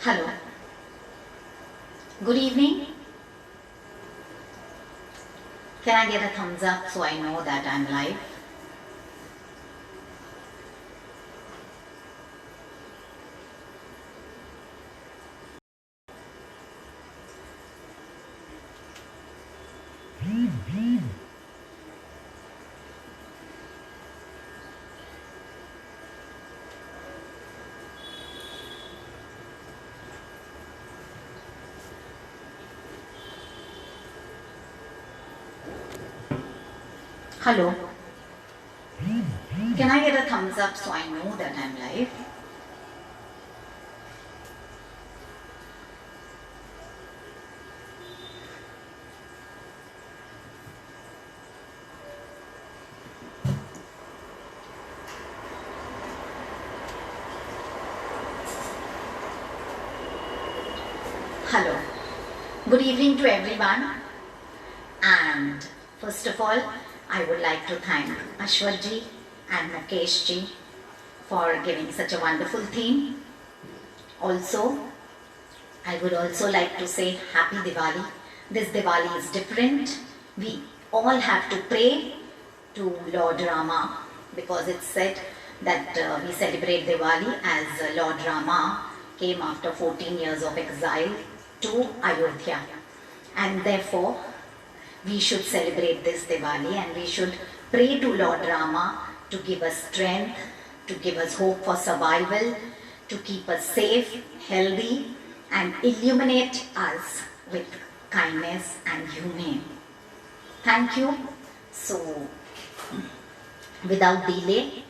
Hello. Good evening. Can I get a thumbs up so I know that I'm live? Hello. Can I get a thumbs up so I know that I'm live? Hello. Good evening to everyone. And first of all, I would like to thank Ashwat ji and Mukesh ji for giving such a wonderful theme. Also, I would also like to say Happy Diwali. This Diwali is different. We all have to pray to Lord Rama because it's said that we celebrate Diwali as Lord Rama came after 14 years of exile to Ayodhya. And therefore, we should celebrate this Diwali and we should pray to Lord Rama to give us strength, to give us hope for survival, to keep us safe, healthy and illuminate us with kindness and humane. Thank you. So, without delay,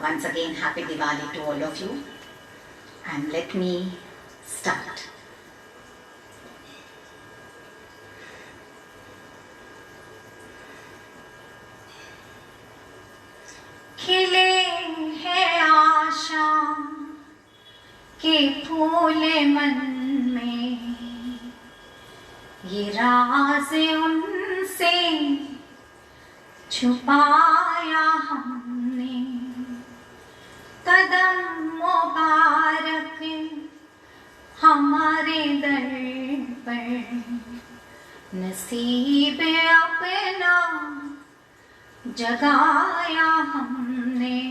once again Happy Diwali to all of you and let me start. खिले हैं आशा के फूल मन में, ये राज उनसे छुपाया हमने। कदम मुबारक हमारे दर पर, नसीब अपना जगाया हमने।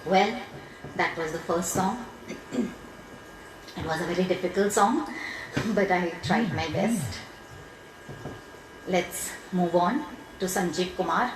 Well, that was the first song. It was a very difficult song, but I tried my best. Let's move on to Sanjeev Kumar.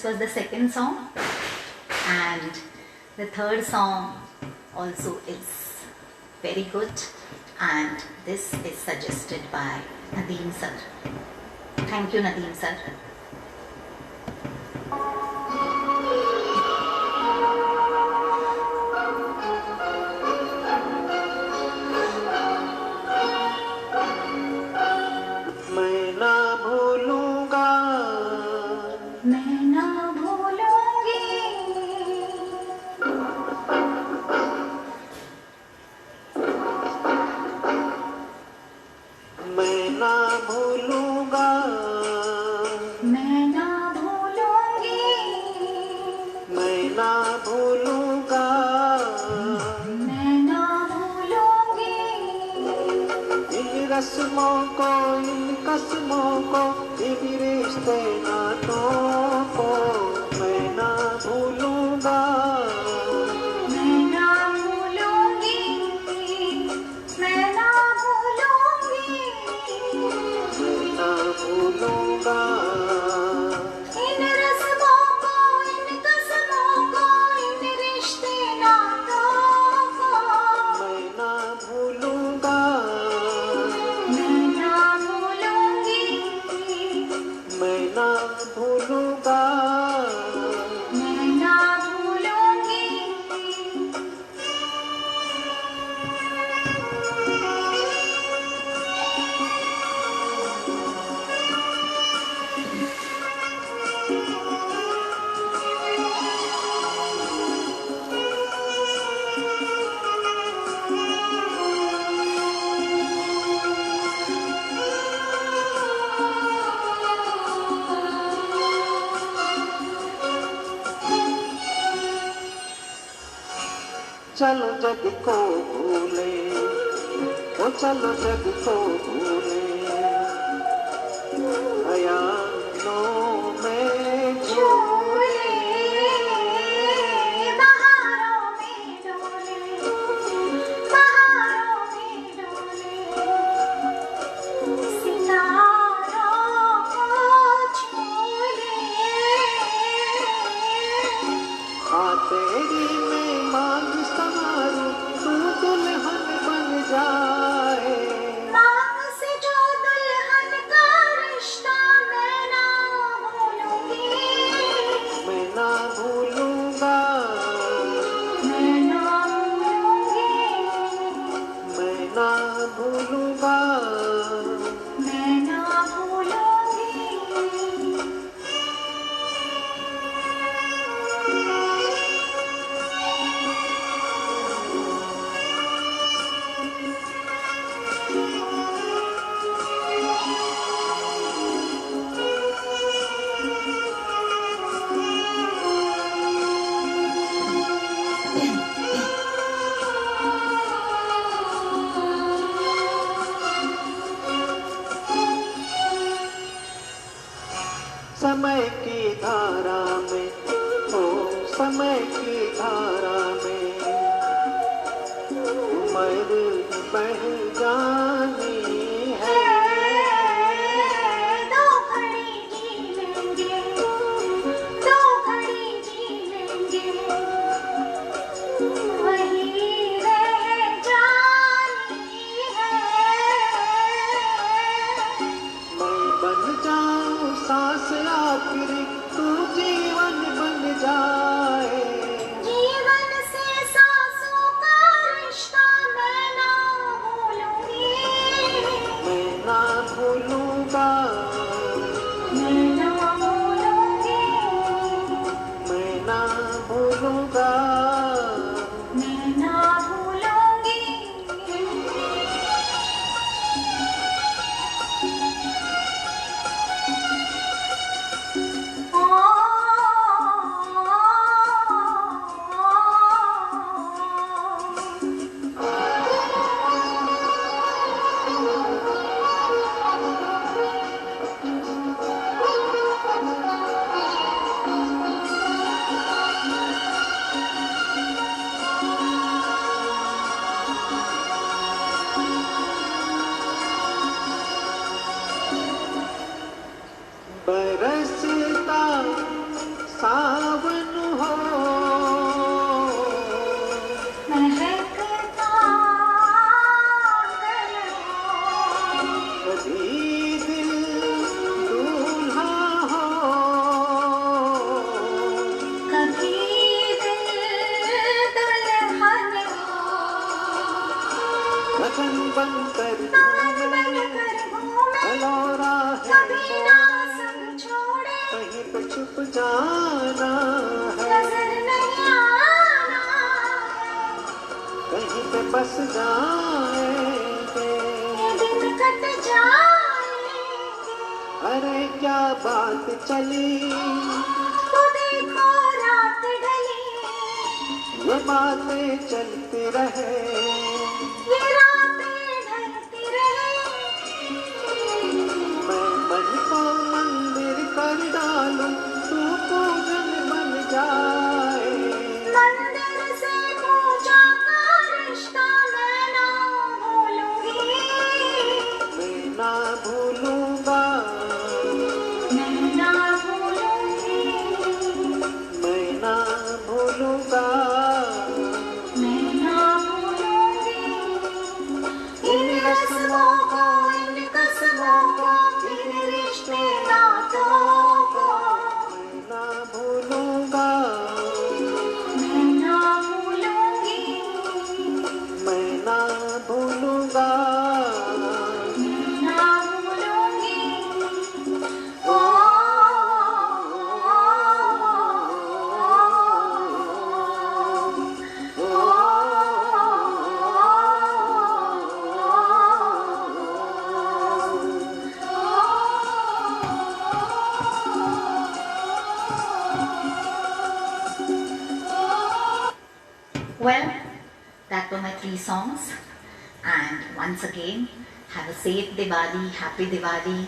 This was the second song, and the third song also is very good, and this is suggested by Nadeem sir. Thank you, Nadeem sir. रस्मों को, इन कस्मों को, इन रिश्ते नातों को मैं ना भूलूंगा, मैं ना भूलूंगी, मैं ना भूलूंगी, मैं ना भूलूंगा। इन रस्मों को, इन कस्मों को, इन रिश्ते नातों को मैं ना भूलूंगा, मैं ना भूलूंगी, मैं ना भूलूंगा। मैं ना भूलूंगी। चलो जग को भूले, ओ चलो जग को भूले, ख्यालों में झूले बहारों में डोले, बहारों में डोले, सितारों को छूले। तेरी मैं मांग संवारूं, तू दुल्हन बन जाए, मांग से जो दुल्हन का रिश्ता मैं ना भूलूंगी, मैं ना भूलूंगा, मैं ना भूलूंगी, मैं ना भूलूंगा। मैं ना भूलूंगी। समय की धारा में, ओ समय की धारा में उम्र बह जानी है, दो घड़ी जी लेंगे, दो घड़ी जी लेंगे, वही रह जानी है। मैं बन जाऊं सांस आखिरी, तू जीवन बन जाए, जीवन से सांसों का रिश्ता मैं ना भूलूंगी, मैं ना भूलूंगा, मैं ना भूलूंगी, मैं ना भूलूंगा। मैं ना भूलूंगी। कभी दिल दूल्हा हो, कभी दिल दुल्हन हो, लगन बनकर लगन घूमे, बनकर घूमे, अलौरा है कभी ना मोहे, संग छोड़े, कहीं पे छुप जाना है, नजर नहीं आना है, कहीं पे बस जाएंगे। ये दिन कट जाएंगे। अरे क्या बात चली, तो देखो रात ढली, ये बातें चलती रहे, ये रातें ढलती रहे। मैं मन को मंदिर कर डालूं, तू पूजन बन जाए। मंदिर से पूजा का रिश्ता मैं ना भूलूंगी, मैं ना भूलूंगा, मैं ना भूलूंगी, मैं ना भूलूंगा। मैं ना भूलूंगी। इन रस्मों को, इन कसमों को, इन रिश्ते नातों को मैं ना भूलूंगा, मैं ना भूलूंगी, मैं ना भूलूंगा। मैं ना भूलूंगी। ओ, well, that were my 3 songs. And once again, have a safe Diwali, happy Diwali,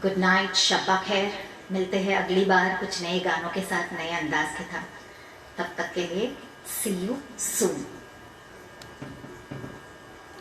good night, शब्बा खैर। मिलते हैं अगली बार कुछ नए गानों के साथ, नए अंदाज के साथ। तब तक के लिए see you soon.